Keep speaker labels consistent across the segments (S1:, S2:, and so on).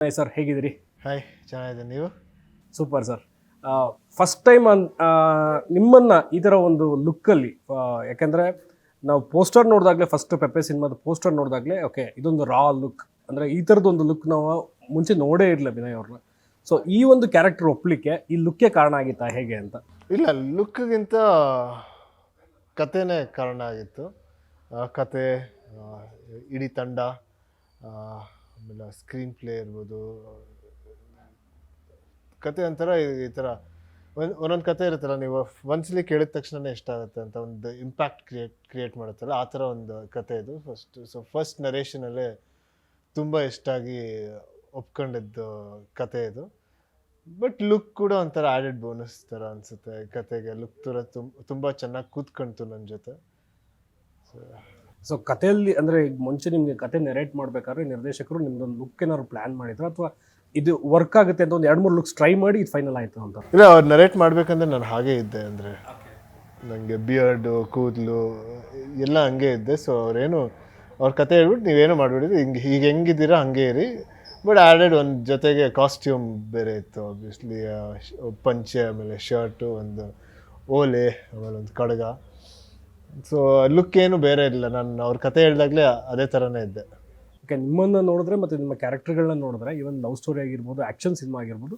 S1: Hi sir, ಹೇಗಿದ್ದೀರಿ?
S2: Hi, ಚೆನ್ನಾಗಿದೆ. ನೀವು?
S1: Super sir. ಫಸ್ಟ್ ಟೈಮ್ ನಿಮ್ಮನ್ನು ಈ ಥರ ಒಂದು ಲುಕ್ಕಲ್ಲಿ, ಯಾಕೆಂದರೆ ನಾವು ಪೋಸ್ಟರ್ ನೋಡಿದಾಗಲೇ, ಫಸ್ಟ್ ಪೆಪ್ಪೆ ಸಿನಿಮಾದ ಪೋಸ್ಟರ್ ನೋಡಿದಾಗಲೇ ಓಕೆ ಇದೊಂದು ರಾ ಲುಕ್, ಅಂದರೆ ಈ ಥರದ್ದೊಂದು ಲುಕ್ ನಾವು ಮುಂಚೆ ನೋಡೇ ಇರಲಿಲ್ಲ ವಿನಯ್ ಅವ್ರನ್ನ. ಸೊ ಈ ಒಂದು ಕ್ಯಾರೆಕ್ಟರ್ ಒಪ್ಪಲಿಕ್ಕೆ ಈ ಲುಕ್ಕೇ ಕಾರಣ ಆಗಿತ್ತಾ ಹೇಗೆ ಅಂತ?
S2: ಇಲ್ಲ, ಲುಕ್ಗಿಂತ ಕತೆನೇ ಕಾರಣ ಆಗಿತ್ತು. ಕತೆ, ಇಡೀ ತಂಡ, ಆಮೇಲೆ ಸ್ಕ್ರೀನ್ ಪ್ಲೇ ಇರ್ಬೋದು. ಕತೆ ಒಂಥರ ಈ ಥರ ಒಂದೊಂದು ಕತೆ ಇರುತ್ತಲ್ಲ, ನೀವು ಒಂದ್ಸಲಿ ಕೇಳಿದ ತಕ್ಷಣನೇ ಇಷ್ಟ ಆಗುತ್ತೆ ಅಂತ ಒಂದು ಇಂಪ್ಯಾಕ್ಟ್ ಕ್ರಿಯೇಟ್ ಮಾಡುತ್ತಲ್ಲ, ಆ ಥರ ಒಂದು ಕತೆ ಇದು. ಫಸ್ಟ್ ನರೇಷನಲ್ಲೇ ತುಂಬ ಇಷ್ಟ ಆಗಿ ಒಪ್ಕೊಂಡಿದ್ದು ಕತೆ ಇದು. ಬಟ್ ಲುಕ್ ಕೂಡ ಒಂಥರ ಆ್ಯಡೆಡ್ ಬೋನಸ್ ಥರ ಅನಿಸುತ್ತೆ ಕತೆಗೆ. ಲುಕ್ ಥರ ತುಂಬ ಚೆನ್ನಾಗಿ ಕೂತ್ಕೊಂತು ನನ್ನ ಜೊತೆ.
S1: ಸೊ ಕಥೆಯಲ್ಲಿ ಅಂದರೆ ಈಗ ಮುಂಚೆ ನಿಮಗೆ ಕತೆ ನೆರೇಟ್ ಮಾಡಬೇಕಾದ್ರೆ ನಿರ್ದೇಶಕರು ನಿಮ್ದೊಂದು ಲುಕ್ ಏನಾದ್ರು ಪ್ಲ್ಯಾನ್ ಮಾಡಿದ್ರು, ಅಥವಾ ಇದು ವರ್ಕ್ ಆಗುತ್ತೆ ಅಂತ ಒಂದು 2-3 ಲುಕ್ಸ್ ಟ್ರೈ ಮಾಡಿ ಇದು ಫೈನಲ್ ಆಯಿತು ಅಂತ?
S2: ಇಲ್ಲ, ಅವ್ರು ನರೇಟ್ ಮಾಡಬೇಕಂದ್ರೆ ನಾನು ಹಾಗೇ ಇದ್ದೆ. ಅಂದರೆ ನನಗೆ ಬಿಯರ್ಡು, ಕೂದಲು ಎಲ್ಲ ಹಂಗೆ ಇದ್ದೆ. ಸೊ ಅವ್ರ ಕತೆ ಹೇಳ್ಬಿಟ್ಟು ನೀವೇನು ಮಾಡಿಬಿಡಿದ್ದು, ಈಗ ಹೆಂಗಿದ್ದೀರಾ ಹಂಗೆ ಇರಿ. ಬಟ್ ಆ್ಯಡೆಡ್ ಒಂದು ಜೊತೆಗೆ ಕಾಸ್ಟ್ಯೂಮ್ ಬೇರೆ ಇತ್ತು ಆಬ್ವಿಯಸ್ಲಿ. ಪಂಚೆ, ಆಮೇಲೆ ಶರ್ಟು, ಒಂದು ಓಲೆ, ಆಮೇಲೆ ಒಂದು ಕಡಗ. ಸೊ ಲುಕ್ ಏನು ಬೇರೆ ಇಲ್ಲ. ನಾನು ಅವ್ರ ಕತೆ ಹೇಳಿದಾಗಲೇ ಅದೇ ಥರನೇ ಇದ್ದೆ.
S1: ಓಕೆ, ನಿಮ್ಮನ್ನು ನೋಡಿದ್ರೆ ಮತ್ತು ನಿಮ್ಮ ಕ್ಯಾರೆಕ್ಟರ್ಗಳನ್ನ ನೋಡಿದ್ರೆ, ಇವನ್ ಲವ್ ಸ್ಟೋರಿ ಆಗಿರ್ಬೋದು, ಆ್ಯಕ್ಷನ್ ಸಿನಿಮಾ ಆಗಿರ್ಬೋದು,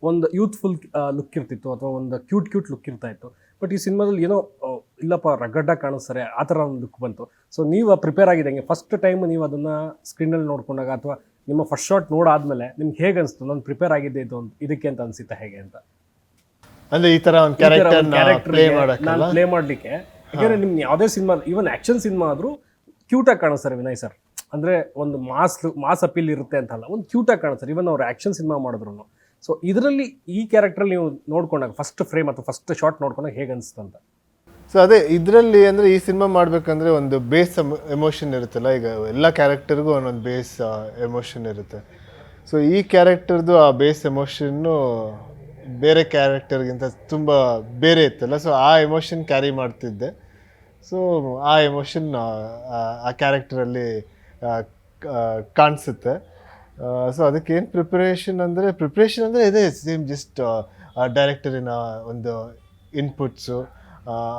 S1: ಒಂದು ಯೂತ್ಫುಲ್ ಲುಕ್ ಇರ್ತಿತ್ತು, ಅಥವಾ ಒಂದು ಕ್ಯೂಟ್ ಲುಕ್ ಇರ್ತಾ ಇತ್ತು. ಬಟ್ ಈ ಸಿನಿಮಾದಲ್ಲಿ ಏನೋ ಇಲ್ಲಪ್ಪ ರಗಡ್ಡಾಗಿ ಕಾಣಿಸ್ತಾರೆ, ಆ ಥರ ಒಂದು ಲುಕ್ ಬಂತು. ಸೊ ನೀವು ಪ್ರಿಪೇರ್ ಆಗಿದ್ದಂಗೆ ಫಸ್ಟ್ ಟೈಮ್ ನೀವು ಅದನ್ನು ಸ್ಕ್ರೀನಲ್ಲಿ ನೋಡ್ಕೊಂಡಾಗ, ಅಥವಾ ನಿಮ್ಮ ಫಸ್ಟ್ ಶಾಟ್ ನೋಡಾದ್ಮೇಲೆ ನಿಮ್ಗೆ ಹೇಗೆ ಅನಿಸ್ತು? ನಾನು ಪ್ರಿಪೇರ್ ಆಗಿದ್ದೆ ಇದಕ್ಕೆ ಅಂತ ಅನಿಸುತ್ತೆ ಹೇಗೆ ಅಂತ?
S2: ಅಂದರೆ ಈ ಥರ ಒಂದು ಕ್ಯಾರೆಕ್ಟರ್
S1: ಪ್ಲೇ ಮಾಡಲಿಕ್ಕೆ. ಯಾಕೆಂದರೆ ನಿಮ್ಗೆ ಯಾವುದೇ ಸಿನಿಮಾ, ಈವನ್ ಆ್ಯಕ್ಷನ್ ಸಿನಿಮಾ ಆದರೂ ಕ್ಯೂಟಾಗಿ ಕಾಣಿಸ್ತಾರೆ ವಿನಯ್ ಸರ್. ಅಂದರೆ ಒಂದು ಮಾಸ್ ಅಪೀಲ್ ಇರುತ್ತೆ ಅಂತಲ್ಲ, ಒಂದು ಕ್ಯೂಟಾಗಿ ಕಾಣಿಸ್ತಾರೆ ಇವನ್ ಅವ್ರು ಆ್ಯಕ್ಷನ್ ಸಿನಿಮಾ ಮಾಡಿದ್ರು. ಸೊ ಇದರಲ್ಲಿ ಈ ಕ್ಯಾರೆಕ್ಟ್ರಲ್ಲಿ ನೀವು ನೋಡ್ಕೊಂಡಾಗ, ಫಸ್ಟ್ ಫ್ರೇಮ್ ಅಥವಾ ಫಸ್ಟ್ ಶಾಟ್ ನೋಡ್ಕೊಂಡಾಗ ಹೇಗೆ ಅನಿಸ್ತು ಅಂತ?
S2: ಸೊ ಅದೇ ಇದರಲ್ಲಿ ಅಂದರೆ ಈ ಸಿನಿಮಾ ಮಾಡಬೇಕಂದ್ರೆ ಒಂದು ಬೇಸ್ ಎಮೋಷನ್ ಇರುತ್ತಲ್ಲ. ಈಗ ಎಲ್ಲ ಕ್ಯಾರೆಕ್ಟರ್ಗೂ ಒಂದೊಂದು ಬೇಸ್ ಎಮೋಷನ್ ಇರುತ್ತೆ. ಸೊ ಈ ಕ್ಯಾರೆಕ್ಟರ್ದು ಆ ಬೇಸ್ ಎಮೋಷನ್ನು ಬೇರೆ ಕ್ಯಾರೆಕ್ಟರ್ಗಿಂತ ತುಂಬ ಬೇರೆ ಇತ್ತಲ್ಲ. ಸೊ ಆ ಎಮೋಷನ್ ಕ್ಯಾರಿ ಮಾಡ್ತಿದ್ದೆ. ಸೊ ಆ ಎಮೋಷನ್ ಆ ಕ್ಯಾರೆಕ್ಟರಲ್ಲಿ ಕಾಣಿಸುತ್ತೆ. ಸೊ ಅದಕ್ಕೇನು ಪ್ರಿಪ್ರೇಷನ್ ಅಂದರೆ ಇದೆ ಸೇಮ್, ಜಸ್ಟ್ ಡೈರೆಕ್ಟರಿನ ಒಂದು ಇನ್ಪುಟ್ಸು,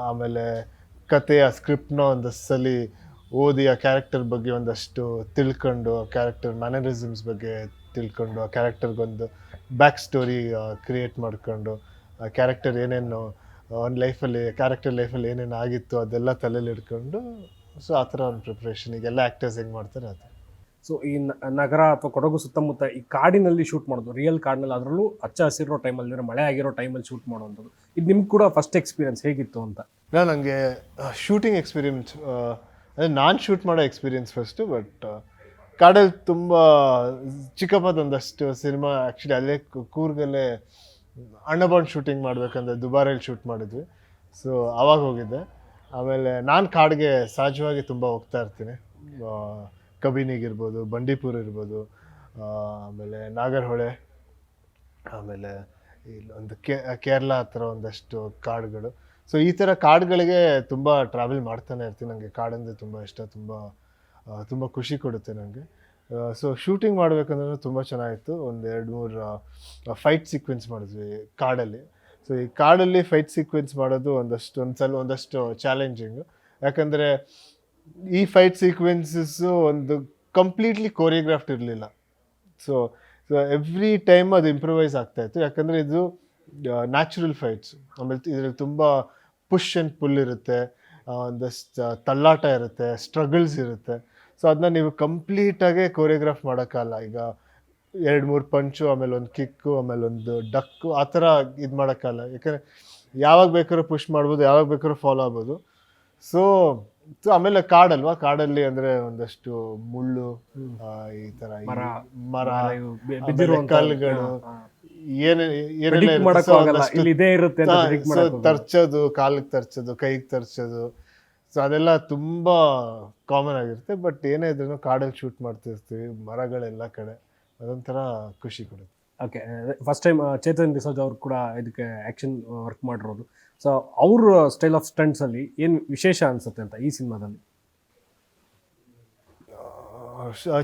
S2: ಆಮೇಲೆ ಕತೆಯ ಸ್ಕ್ರಿಪ್ಟ್ನ ಒಂದಷ್ಟು ಸಲ ಓದಿ ಆ ಕ್ಯಾರೆಕ್ಟರ್ ಬಗ್ಗೆ ಒಂದಷ್ಟು ತಿಳ್ಕೊಂಡು, ಆ ಕ್ಯಾರೆಕ್ಟರ್ ಮ್ಯಾನರಿಸಮ್ಸ್ ಬಗ್ಗೆ ತಿಳ್ಕೊಂಡು, ಆ ಕ್ಯಾರೆಕ್ಟರ್ಗೊಂದು ಬ್ಯಾಕ್ ಸ್ಟೋರಿ ಕ್ರಿಯೇಟ್ ಮಾಡ್ಕೊಂಡು, ಆ ಕ್ಯಾರೆಕ್ಟರ್ ಏನೇನು ಒಂದು ಕ್ಯಾರೆಕ್ಟರ್ ಲೈಫಲ್ಲಿ ಏನೇನು ಆಗಿತ್ತು ಅದೆಲ್ಲ ತಲೆಯಲ್ಲಿ ಇಟ್ಕೊಂಡು, ಸೊ ಆ ಥರ ಒಂದು ಪ್ರಿಪ್ರೇಷನ್. ಈಗೆಲ್ಲ ಆ್ಯಕ್ಟರ್ಸ್ ಹೆಂಗೆ ಮಾಡ್ತಾರೆ ಅದು.
S1: ಸೊ ಈ ನಗರ ಅಥವಾ ಕೊಡಗು ಸುತ್ತಮುತ್ತ ಈ ಕಾಡಿನಲ್ಲಿ ಶೂಟ್ ಮಾಡೋದು, ರಿಯಲ್ ಕಾಡಿನಲ್ಲಿ, ಅದರಲ್ಲೂ ಹಚ್ಚ ಹಸಿರೋ ಟೈಮಲ್ಲಿ, ಮಳೆ ಆಗಿರೋ ಟೈಮಲ್ಲಿ ಶೂಟ್ ಮಾಡೋವಂಥದ್ದು, ಇದು ನಿಮ್ಗೆ ಕೂಡ ಫಸ್ಟ್ ಎಕ್ಸ್ಪೀರಿಯನ್ಸ್ ಹೇಗಿತ್ತು ಅಂತ?
S2: ನನಗೆ ಶೂಟಿಂಗ್ ಎಕ್ಸ್ಪೀರಿಯನ್ಸ್ ಅಂದರೆ ನಾನು ಶೂಟ್ ಮಾಡೋ ಎಕ್ಸ್ಪೀರಿಯನ್ಸ್ ಫಸ್ಟು. ಬಟ್ ಕಾಡಲ್ಲಿ ತುಂಬ ಚಿಕ್ಕಪ್ಪದೊಂದಷ್ಟು ಸಿನಿಮಾ ಆ್ಯಕ್ಚುಲಿ ಅಲ್ಲೇ ಕೂರ್ಗಲ್ಲೇ ಅಣ್ಣಬಾಂಡ್ ಶೂಟಿಂಗ್ ಮಾಡಬೇಕಂದ್ರೆ ದುಬಾರಲ್ಲಿ ಶೂಟ್ ಮಾಡಿದ್ವಿ. ಸೊ ಆವಾಗ ಹೋಗಿದ್ದೆ. ಆಮೇಲೆ ನಾನು ಕಾಡಿಗೆ ಸಹಜವಾಗಿ ತುಂಬ ಹೋಗ್ತಾ ಇರ್ತೀನಿ. ಕಬಿನಿಗಿರ್ಬೋದು, ಬಂಡೀಪುರ ಇರ್ಬೋದು, ಆಮೇಲೆ ನಾಗರಹೊಳೆ, ಆಮೇಲೆ ಇಲ್ಲೊಂದು ಕೇರಳ ಹತ್ರ ಒಂದಷ್ಟು ಕಾಡುಗಳು. ಸೊ ಈ ಥರ ಕಾಡುಗಳಿಗೆ ತುಂಬ ಟ್ರಾವೆಲ್ ಮಾಡ್ತಾನೆ ಇರ್ತೀನಿ. ನನಗೆ ಕಾಡಂದರೆ ತುಂಬ ಇಷ್ಟ, ತುಂಬ ಖುಷಿ ಕೊಡುತ್ತೆ ನನಗೆ. ಸೊ ಶೂಟಿಂಗ್ ಮಾಡಬೇಕಂದ್ರೆ ತುಂಬ ಚೆನ್ನಾಗಿತ್ತು. ಒಂದು 2-3 ಫೈಟ್ ಸೀಕ್ವೆನ್ಸ್ ಮಾಡಿದ್ವಿ ಕಾಡಲ್ಲಿ. ಸೊ ಈ ಕಾಡಲ್ಲಿ ಫೈಟ್ ಸೀಕ್ವೆನ್ಸ್ ಮಾಡೋದು ಒಂದಷ್ಟು ಚಾಲೆಂಜಿಂಗು. ಯಾಕಂದರೆ ಈ ಫೈಟ್ ಸೀಕ್ವೆನ್ಸಸ್ಸು ಒಂದು ಕಂಪ್ಲೀಟ್ಲಿ ಕೋರಿಯೋಗ್ರಾಫ್ಡ್ ಇರಲಿಲ್ಲ. ಸೊ ಎವ್ರಿ ಟೈಮ್ ಅದು ಇಂಪ್ರೂವೈಸ್ ಆಗ್ತಾಯಿತ್ತು. ಯಾಕಂದರೆ ಇದು ನ್ಯಾಚುರಲ್ ಫೈಟ್ಸ್. ಆಮೇಲೆ ಇದರಲ್ಲಿ ತುಂಬ ಪುಷ್ ಆ್ಯಂಡ್ ಪುಲ್ ಇರುತ್ತೆ, ಒಂದಷ್ಟು ತಳ್ಳಾಟ ಇರುತ್ತೆ, ಸ್ಟ್ರಗಲ್ಸ್ ಇರುತ್ತೆ. ಸೊ ಅದನ್ನ ನೀವು ಕಂಪ್ಲೀಟಾಗೆ ಕೋರಿಯೋಗ್ರಾಫ್ ಮಾಡೋಕ್ಕಲ್ಲ. ಈಗ 2-3 ಪಂಚು, ಆಮೇಲೆ ಒಂದು ಕಿಕ್ಕು, ಆಮೇಲೆ ಒಂದು ಡಕ್ಕು, ಆ ಥರ ಇದು ಮಾಡೋಕ್ಕಲ್ಲ. ಯಾಕಂದರೆ ಯಾವಾಗ ಬೇಕಾದ್ರೂ ಪುಷ್ ಮಾಡ್ಬೋದು, ಯಾವಾಗ ಬೇಕಾದ್ರೂ ಫಾಲೋ ಆಗ್ಬೋದು. ಸೊ ಆಮೇಲೆ ಕಾಡಲ್ಲಿ ಅಂದರೆ ಒಂದಷ್ಟು ಮುಳ್ಳು, ಈ ಥರ ಮರ, ಕಲ್ಲುಗಳು, ತರ್ಚೋದು, ಕಾಲಿಗೆ ತರ್ಚೋದು, ಕೈಗೆ ತರ್ಚೋದು. ಸೊ ಅದೆಲ್ಲ ತುಂಬ ಕಾಮನ್ ಆಗಿರುತ್ತೆ. ಬಟ್ ಏನೇ ಇದ್ರೂ ಕಾಡಲ್ಲಿ ಶೂಟ್ ಮಾಡ್ತಿರ್ತೀವಿ, ಮರಗಳೆಲ್ಲ ಕಡೆ, ಅದೊಂಥರ ಖುಷಿ ಕೊಡುತ್ತೆ.
S1: Okay, first time Chetan D'Souza ಅವ್ರು ಕೂಡ ಇದಕ್ಕೆ ಆ್ಯಕ್ಷನ್ ವರ್ಕ್ ಮಾಡಿರೋದು. ಸೊ ಅವ್ರ ಸ್ಟೈಲ್ ಆಫ್ ಸ್ಟಂಟ್ಸಲ್ಲಿ ಏನು ವಿಶೇಷ ಅನಿಸುತ್ತೆ ಅಂತ ಈ ಸಿನಿಮಾದಲ್ಲಿ?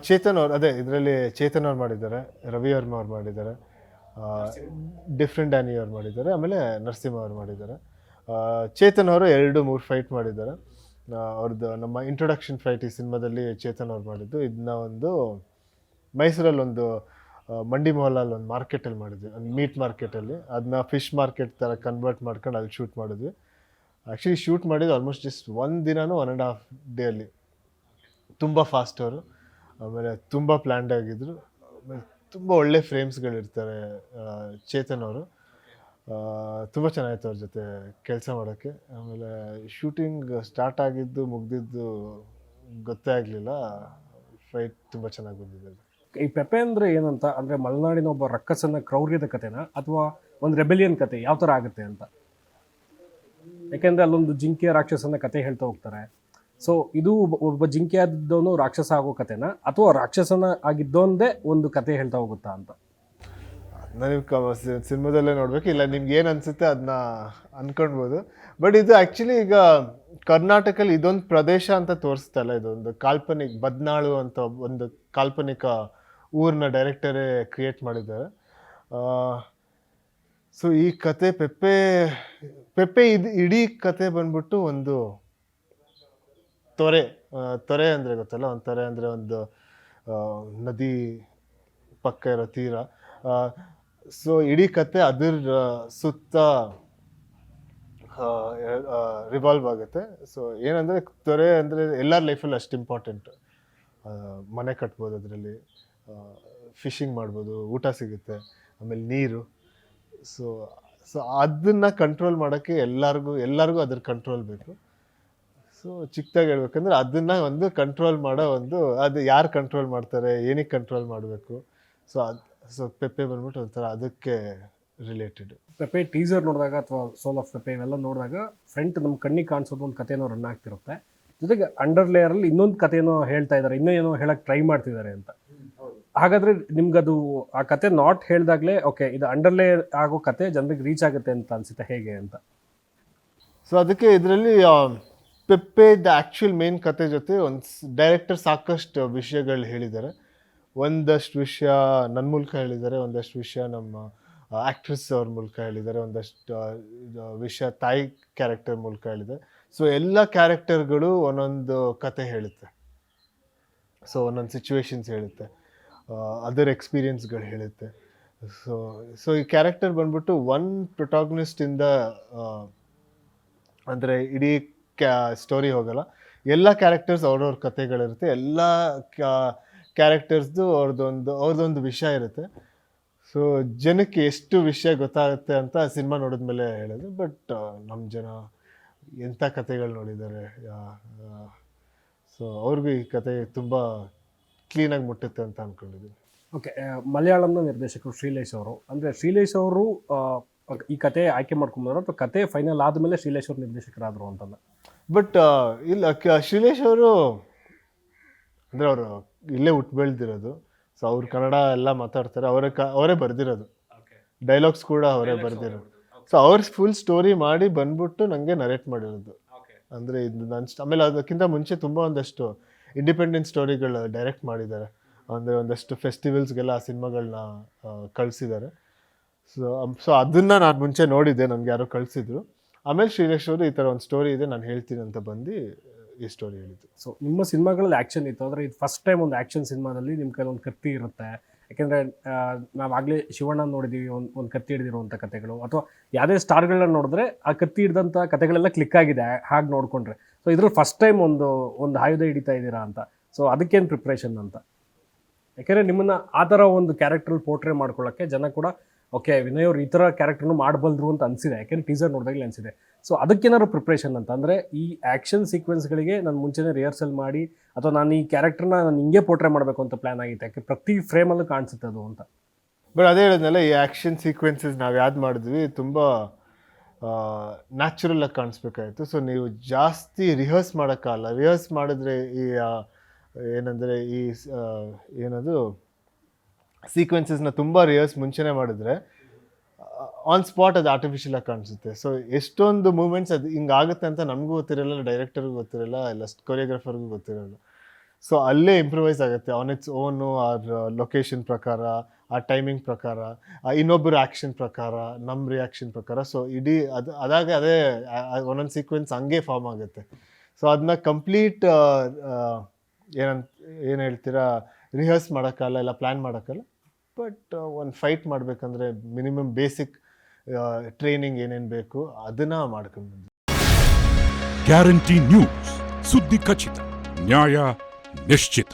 S2: ಚೇತನ್ ಅವ್ರು ಅದೇ ಇದರಲ್ಲಿ ಚೇತನ್ ಅವ್ರು ಮಾಡಿದ್ದಾರೆ, ರವಿ ವರ್ಮ ಅವ್ರು ಮಾಡಿದ್ದಾರೆ, ಡಿಫ್ರೆಂಟ್ ಡ್ಯಾನಿ ಅವ್ರು ಮಾಡಿದ್ದಾರೆ, ಆಮೇಲೆ ನರಸಿಂಹ ಅವ್ರು ಮಾಡಿದ್ದಾರೆ. ಚೇತನ್ ಅವರು 2-3 ಫೈಟ್ ಮಾಡಿದ್ದಾರೆ. ಅವ್ರದ್ದು ನಮ್ಮ ಇಂಟ್ರೊಡಕ್ಷನ್ ಫೈಟ್ ಈ ಸಿನಿಮಾದಲ್ಲಿ ಚೇತನ್ ಅವ್ರು ಮಾಡಿದ್ದು. ಇದನ್ನ ಒಂದು ಮೈಸೂರಲ್ಲಿ ಒಂದು ಮಂಡಿ ಮೊಹಲಲ್ಲಿ ಒಂದು ಮಾರ್ಕೆಟಲ್ಲಿ ಮಾಡಿದ್ವಿ, ಒಂದು ಮೀಟ್ ಮಾರ್ಕೆಟಲ್ಲಿ. ಅದನ್ನ ಫಿಶ್ ಮಾರ್ಕೆಟ್ ಥರ ಕನ್ವರ್ಟ್ ಮಾಡ್ಕೊಂಡು ಅಲ್ಲಿ ಶೂಟ್ ಮಾಡಿದ್ವಿ. ಆ್ಯಕ್ಚುಲಿ ಶೂಟ್ ಮಾಡಿದ್ದು ಆಲ್ಮೋಸ್ಟ್ ಜಸ್ಟ್ 1 ದಿನನೂ 1.5 ಡೇಯಲ್ಲಿ. ತುಂಬ ಫಾಸ್ಟ್ ಅವರು, ಆಮೇಲೆ ತುಂಬ ಪ್ಲ್ಯಾಂಡ್ ಆಗಿದ್ರು, ಆಮೇಲೆ ತುಂಬ ಒಳ್ಳೆ ಫ್ರೇಮ್ಸ್ಗಳಿರ್ತಾರೆ ಚೇತನ್ ಅವರು. ತುಂಬ ಚೆನ್ನಾಗಿತ್ತು ಅವ್ರ ಜೊತೆ ಕೆಲಸ ಮಾಡೋಕ್ಕೆ. ಆಮೇಲೆ ಶೂಟಿಂಗ್ ಸ್ಟಾರ್ಟ್ ಆಗಿದ್ದು ಮುಗ್ದಿದ್ದು ಗೊತ್ತೇ ಆಗಲಿಲ್ಲ. ಫೈಟ್ ತುಂಬ ಚೆನ್ನಾಗಿ ಬಂದಿದೆ.
S1: ಈ ಪೆಪ್ಪೆ ಅಂದರೆ ಏನಂತ ಅಂದರೆ ಮಲೆನಾಡಿನ ಒಬ್ಬ ರಕ್ಕಸನ ಕ್ರೌರ್ಯದ ಕಥೆನ ಅಥವಾ ಒಂದು ರೆಬೆಲಿಯನ್ ಕತೆ ಯಾವ ಥರ ಆಗುತ್ತೆ ಅಂತ? ಯಾಕೆಂದರೆ ಅಲ್ಲೊಂದು ಜಿಂಕೆಯ ರಾಕ್ಷಸನ ಕತೆ ಹೇಳ್ತಾ ಹೋಗ್ತಾರೆ. ಸೊ ಇದು ಒಬ್ಬ ಜಿಂಕೆ ಆದವನು ರಾಕ್ಷಸ ಆಗೋ ಕತೆನ ಅಥವಾ ರಾಕ್ಷಸನ ಆಗಿದ್ದೊಂದೇ ಒಂದು ಕತೆ ಹೇಳ್ತಾ ಹೋಗುತ್ತಾ ಅಂತ?
S2: ನೀವು ಸಿನಿಮಾದಲ್ಲೇ ನೋಡ್ಬೇಕು, ಇಲ್ಲ ನಿಮ್ಗೆ ಏನು ಅನಿಸುತ್ತೆ ಅದನ್ನ ಅನ್ಕೊಳ್ಬೋದು. ಬಟ್ ಇದು ಆ್ಯಕ್ಚುಲಿ ಈಗ ಕರ್ನಾಟಕದಲ್ಲಿ ಇದೊಂದು ಪ್ರದೇಶ ಅಂತ ತೋರಿಸ್ತಲ್ಲ, ಇದೊಂದು ಕಾಲ್ಪನಿಕ ಬದ್ನಾಳು ಅಂತ ಒಂದು ಕಾಲ್ಪನಿಕ ಊರನ್ನ ಡೈರೆಕ್ಟರೇ ಕ್ರಿಯೇಟ್ ಮಾಡಿದ್ದಾರೆ. ಸೊ ಈ ಕತೆ ಪೆಪ್ಪೆ ಇದು ಇಡೀ ಕತೆ ಬಂದ್ಬಿಟ್ಟು ಒಂದು ತೊರೆ ಅಂದರೆ ಗೊತ್ತಲ್ಲ, ಒಂದು ತೊರೆ ಅಂದರೆ ಒಂದು ನದಿ ಪಕ್ಕ ಇರೋ ತೀರ. ಸೊ ಇಡೀ ಕತೆ ಅದ್ರ ಸುತ್ತ ರಿವಾಲ್ವ್ ಆಗುತ್ತೆ. ಸೊ ಏನಂದರೆ ತೊರೆ ಅಂದರೆ ಎಲ್ಲರ ಲೈಫಲ್ಲಿ ಅಷ್ಟು ಇಂಪಾರ್ಟೆಂಟ್. ಮನೆ ಕಟ್ಬೋದು, ಅದರಲ್ಲಿ ಫಿಶಿಂಗ್ ಮಾಡ್ಬೋದು, ಊಟ ಸಿಗುತ್ತೆ, ಆಮೇಲೆ ನೀರು. ಸೊ ಅದನ್ನು ಕಂಟ್ರೋಲ್ ಮಾಡೋಕ್ಕೆ ಎಲ್ಲರಿಗೂ ಅದ್ರ ಕಂಟ್ರೋಲ್ ಬೇಕು. ಸೊ ಚಿಕ್ಕದಾಗಿ ಹೇಳ್ಬೇಕಂದ್ರೆ ಅದನ್ನು ಒಂದು ಕಂಟ್ರೋಲ್ ಮಾಡೋ ಅದು ಯಾರು ಕಂಟ್ರೋಲ್ ಮಾಡ್ತಾರೆ, ಏನಕ್ಕೆ ಕಂಟ್ರೋಲ್ ಮಾಡಬೇಕು. ಸೊ ಪೆಪ್ಪೆ ಬಂದ್ಬಿಟ್ಟು ಒಂಥರ ಅದಕ್ಕೆ ರಿಲೇಟೆಡ್.
S1: ಪೆಪ್ಪೆ ಟೀಸರ್ ನೋಡಿದಾಗ ಅಥವಾ ಸೋಲ್ ಆಫ್ ಪೆಪ್ಪೆ ಇವೆಲ್ಲ ನೋಡಿದಾಗ ಫ್ರಂಟ್ ನಮ್ಮ ಕಣ್ಣಿಗೆ ಕಾಣಿಸೋದು ಒಂದು ಕಥೆನೋ ರನ್ ಆಗ್ತಿರುತ್ತೆ, ಜೊತೆಗೆ ಅಂಡರ್ ಲೇಯರಲ್ಲಿ ಇನ್ನೊಂದು ಕಥೆನೋ ಹೇಳ್ತಾ ಇದ್ದಾರೆ, ಇನ್ನೂ ಏನೋ ಹೇಳಕ್ಕೆ ಟ್ರೈ ಮಾಡ್ತಿದ್ದಾರೆ ಅಂತ. ಹಾಗಾದರೆ ನಿಮ್ಗದು ಆ ಕತೆ ನಾಟ್ ಹೇಳಿದಾಗಲೇ ಓಕೆ ಇದು ಅಂಡರ್ ಲೇಯರ್ ಆಗೋ ಕತೆ ಜನರಿಗೆ ರೀಚ್ ಆಗುತ್ತೆ ಅಂತ ಅನಿಸುತ್ತೆ ಹೇಗೆ ಅಂತ?
S2: ಸೊ ಅದಕ್ಕೆ ಇದರಲ್ಲಿ ಪೆಪ್ಪೆ ದ ಆ್ಯಕ್ಚುಯಲ್ ಮೇನ್ ಕತೆ ಜೊತೆ ಒಂದು ಡೈರೆಕ್ಟರ್ ಸಾಕಷ್ಟು ವಿಷಯಗಳು ಹೇಳಿದ್ದಾರೆ. ಒಂದಷ್ಟು ವಿಷಯ ನನ್ನ ಮೂಲಕ ಹೇಳಿದ್ದಾರೆ, ಒಂದಷ್ಟು ವಿಷಯ ನಮ್ಮ ಆ್ಯಕ್ಟ್ರೆಸ್ ಅವ್ರ ಮೂಲಕ ಹೇಳಿದ್ದಾರೆ, ಒಂದಷ್ಟು ವಿಷಯ ತಾಯಿ ಕ್ಯಾರೆಕ್ಟರ್ ಮೂಲಕ ಹೇಳಿದ್ದಾರೆ. ಸೊ ಎಲ್ಲ ಕ್ಯಾರೆಕ್ಟರ್ಗಳು ಒಂದೊಂದು ಕತೆ ಹೇಳುತ್ತೆ. ಸೊ ಒಂದೊಂದು ಸಿಚುವೇಶನ್ಸ್ ಹೇಳುತ್ತೆ, ಅದರ್ ಎಕ್ಸ್ಪೀರಿಯನ್ಸ್ಗಳು ಹೇಳುತ್ತೆ. ಸೊ ಈ ಕ್ಯಾರೆಕ್ಟರ್ ಬಂದ್ಬಿಟ್ಟು ಒನ್ ಪ್ರೊಟಾಗನಿಸ್ಟಿಂದ ಅಂದರೆ ಇಡೀ ಸ್ಟೋರಿ ಹೋಗಲ್ಲ. ಎಲ್ಲ ಕ್ಯಾರೆಕ್ಟರ್ಸ್ ಅವ್ರವ್ರ ಕತೆಗಳಿರುತ್ತೆ, ಎಲ್ಲ ಕ್ಯಾರೆಕ್ಟರ್ಸ್ದು ಅವ್ರದ್ದೊಂದು ವಿಷಯ ಇರುತ್ತೆ. ಸೊ ಜನಕ್ಕೆ ಎಷ್ಟು ವಿಷಯ ಗೊತ್ತಾಗುತ್ತೆ ಅಂತ ಸಿನಿಮಾ ನೋಡಿದ್ಮೇಲೆ ಹೇಳೋದು. ಬಟ್ ನಮ್ಮ ಜನ ಎಂಥ ಕತೆಗಳು ನೋಡಿದ್ದಾರೆ, ಸೊ ಅವ್ರಿಗೂ ಈ ಕತೆ ತುಂಬ ಕ್ಲೀನಾಗಿ ಮುಟ್ಟುತ್ತೆ ಅಂತ ಅಂದ್ಕೊಂಡಿದ್ದೀನಿ.
S1: ಓಕೆ, ಮಲಯಾಳಂನ ನಿರ್ದೇಶಕರು ಶ್ರೀಲೇಶ್ ಅವರು. ಅಂದರೆ ಶ್ರೀಲೇಶ್ ಅವರು ಈ ಕತೆ ಆಯ್ಕೆ ಮಾಡ್ಕೊಂಡ್ಬಂದ್ರು ಅಥವಾ ಕತೆ ಫೈನಲ್ ಆದಮೇಲೆ ಶ್ರೀಲೇಶ್ ಅವರು ನಿರ್ದೇಶಕರಾದರು ಅಂತಲ್ಲ?
S2: ಬಟ್ ಇಲ್ಲ, ಶ್ರೀಲೇಶ್ ಅವರು ಅಂದರೆ ಅವರು ಇಲ್ಲೇ ಹುಟ್ಟು ಬೆಳೆದಿರೋದು. ಸೊ ಅವ್ರು ಕನ್ನಡ ಎಲ್ಲ ಮಾತಾಡ್ತಾರೆ, ಅವರೇ ಬರೆದಿರೋದು, ಡೈಲಾಗ್ಸ್ ಕೂಡ ಅವರೇ ಬರೆದಿರೋದು. ಸೊ ಅವ್ರ ಫುಲ್ ಸ್ಟೋರಿ ಮಾಡಿ ಬಂದ್ಬಿಟ್ಟು ನನಗೆ ನರೇಟ್ ಮಾಡಿರೋದು. ಅಂದರೆ ಇದು ಆಮೇಲೆ ಅದಕ್ಕಿಂತ ಮುಂಚೆ ತುಂಬ ಒಂದಷ್ಟು ಇಂಡಿಪೆಂಡೆಂಟ್ ಸ್ಟೋರಿಗಳು ಡೈರೆಕ್ಟ್ ಮಾಡಿದ್ದಾರೆ. ಅಂದರೆ ಒಂದಷ್ಟು ಫೆಸ್ಟಿವಲ್ಸ್ಗೆಲ್ಲ ಆ ಸಿನಿಮಾಗಳನ್ನ ಕಳಿಸಿದ್ದಾರೆ. ಸೊ ಅದನ್ನು ನಾನು ಮುಂಚೆ ನೋಡಿದ್ದೆ, ನನಗೆ ಯಾರೋ ಕಳಿಸಿದ್ರು. ಆಮೇಲೆ ಶ್ರೀಲೇಶ್ ಅವರು ಈ ಥರ ಒಂದು ಸ್ಟೋರಿ ಇದೆ ನಾನು ಹೇಳ್ತೀನಿ ಅಂತ ಬಂದು ಈ ಸ್ಟೋರಿ ಹೇಳಿದ್ದು.
S1: ಸೊ ನಿಮ್ಮ ಸಿನಿಮಾಗಳಲ್ಲಿ ಆ್ಯಕ್ಷನ್ ಇತ್ತು, ಅಂದರೆ ಇದು ಫಸ್ಟ್ ಟೈಮ್ ಒಂದು ಆ್ಯಕ್ಷನ್ ಸಿನಿಮಾದಲ್ಲಿ ನಿಮ್ಮ ಕೈಲಿ ಒಂದು ಕತ್ತಿ ಇರುತ್ತೆ. ಯಾಕೆಂದರೆ ನಾವಾಗಲೇ ಶಿವಣ್ಣ ನೋಡಿದ್ದೀವಿ ಒಂದು ಕತ್ತಿ ಹಿಡಿದಿರುವಂಥ ಕತೆಗಳು, ಅಥವಾ ಯಾವುದೇ ಸ್ಟಾರ್ಗಳನ್ನ ನೋಡಿದ್ರೆ ಆ ಕತ್ತಿ ಹಿಡಿದಂಥ ಕತೆಗಳೆಲ್ಲ ಕ್ಲಿಕ್ ಆಗಿದೆ ಹಾಗೆ ನೋಡಿಕೊಂಡ್ರೆ. ಸೊ ಇದ್ರ ಫಸ್ಟ್ ಟೈಮ್ ಒಂದು ಆಯುಧ ಹಿಡಿತಾ ಇದ್ದೀರಾ ಅಂತ. ಸೊ ಅದಕ್ಕೇನು ಪ್ರಿಪ್ರೇಷನ್ ಅಂತ? ಯಾಕೆಂದರೆ ನಿಮ್ಮನ್ನು ಆ ಥರ ಒಂದು ಕ್ಯಾರೆಕ್ಟ್ರಲ್ಲಿ ಪೋರ್ಟ್ರೇ ಮಾಡ್ಕೊಳ್ಳೋಕ್ಕೆ ಜನ ಕೂಡ ಓಕೆ ವಿನಯ್ ಅವ್ರು ಈ ಥರ ಕ್ಯಾರೆಕ್ಟರ್ನು ಮಾಡಬಲ್ರು ಅಂತ ಅನಿಸಿದೆ, ಯಾಕೆಂದರೆ ಟೀಸರ್ ನೋಡಿದಾಗಲೇ ಅನಿಸಿದೆ. ಸೊ ಅದಕ್ಕೇನಾದ್ರು ಪ್ರಿಪ್ರೇಷನ್ ಅಂತ ಅಂದರೆ ಈ ಆ್ಯಕ್ಷನ್ ಸೀಕ್ವೆನ್ಸ್ಗಳಿಗೆ ನಾನು ಮುಂಚೆನೇ ರಿಹರ್ಸಲ್ ಮಾಡಿ ಅಥವಾ ನಾನು ಈ ಕ್ಯಾರೆಕ್ಟರ್ನ ನಾನು ಹಿಂಗೆ ಪೋರ್ಟ್ರೇ ಮಾಡಬೇಕು ಅಂತ ಪ್ಲ್ಯಾನ್ ಆಗಿತ್ತು, ಯಾಕೆ ಪ್ರತಿ ಫ್ರೇಮಲ್ಲೂ ಕಾಣಿಸುತ್ತೆ ಅದು ಅಂತ?
S2: ಬಟ್ ಅದೇ ಹೇಳಿದ್ನಲ್ಲ, ಈ ಆ್ಯಕ್ಷನ್ ಸೀಕ್ವೆನ್ಸಸ್ ನಾವು ಯಾವ್ದು ಮಾಡಿದ್ವಿ ತುಂಬ ನ್ಯಾಚುರಲಾಗಿ ಕಾಣಿಸ್ಬೇಕಾಯಿತು. ಸೊ ನೀವು ಜಾಸ್ತಿ ರಿಹರ್ಸ್ ಮಾಡೋಕ್ಕಾಗಲ್ಲ. ರಿಹರ್ಸ್ ಮಾಡಿದ್ರೆ ಈ ಏನದು ಸೀಕ್ವೆನ್ಸಸ್ನ ತುಂಬ ರಿಹರ್ಸ್ ಮುಂಚೆನೇ ಮಾಡಿದ್ರೆ ಆನ್ ಸ್ಪಾಟ್ ಅದು ಆರ್ಟಿಫಿಷಿಯಲಾಗಿ ಕಾಣಿಸುತ್ತೆ. ಸೊ ಎಷ್ಟೊಂದು ಮೂಮೆಂಟ್ಸ್ ಅದು ಹಿಂಗಾಗುತ್ತೆ ಅಂತ ನಮಗೂ ಗೊತ್ತಿರಲ್ಲ, ಡೈರೆಕ್ಟರ್ಗೂ ಗೊತ್ತಿರಲ್ಲ, ಇಲ್ಲ ಕೊರಿಯೋಗ್ರಾಫರ್ಗೂ ಗೊತ್ತಿರಲ್ಲ. ಸೊ ಅಲ್ಲೇ ಇಂಪ್ರೂವೈಸ್ ಆಗುತ್ತೆ ಆನ್ ಇಟ್ಸ್ ಓನು ಆ ಲೊಕೇಶನ್ ಪ್ರಕಾರ, ಆ ಟೈಮಿಂಗ್ ಪ್ರಕಾರ, ಇನ್ನೊಬ್ಬರ ಆ್ಯಕ್ಷನ್ ಪ್ರಕಾರ, ನಮ್ಮ ರಿಯಾಕ್ಷನ್ ಪ್ರಕಾರ. ಸೊ ಇಡೀ ಅದಾಗ ಅದೇ ಒಂದೊಂದು ಸೀಕ್ವೆನ್ಸ್ ಹಂಗೆ ಫಾರ್ಮ್ ಆಗುತ್ತೆ. ಸೊ ಅದನ್ನ ಕಂಪ್ಲೀಟ್ ಏನು ಹೇಳ್ತೀರಾ, ರಿಹರ್ಸ್ ಮಾಡೋಕ್ಕಲ್ಲ, ಇಲ್ಲ ಪ್ಲ್ಯಾನ್ ಮಾಡೋಕ್ಕಲ್ಲ. ಬಟ್ ಒಂದು ಫೈಟ್ ಮಾಡಬೇಕಂದ್ರೆ ಮಿನಿಮಮ್ ಬೇಸಿಕ್ ಟ್ರೈನಿಂಗ್ ಏನೇನು ಬೇಕು ಅದನ್ನು ಮಾಡ್ಕೊಂಡು ಬಂದ್ವಿ.
S3: ಗ್ಯಾರಂಟಿ ನ್ಯೂಸ್, ಸುದ್ದಿ ಖಚಿತ, ನ್ಯಾಯ ನಿಶ್ಚಿತ.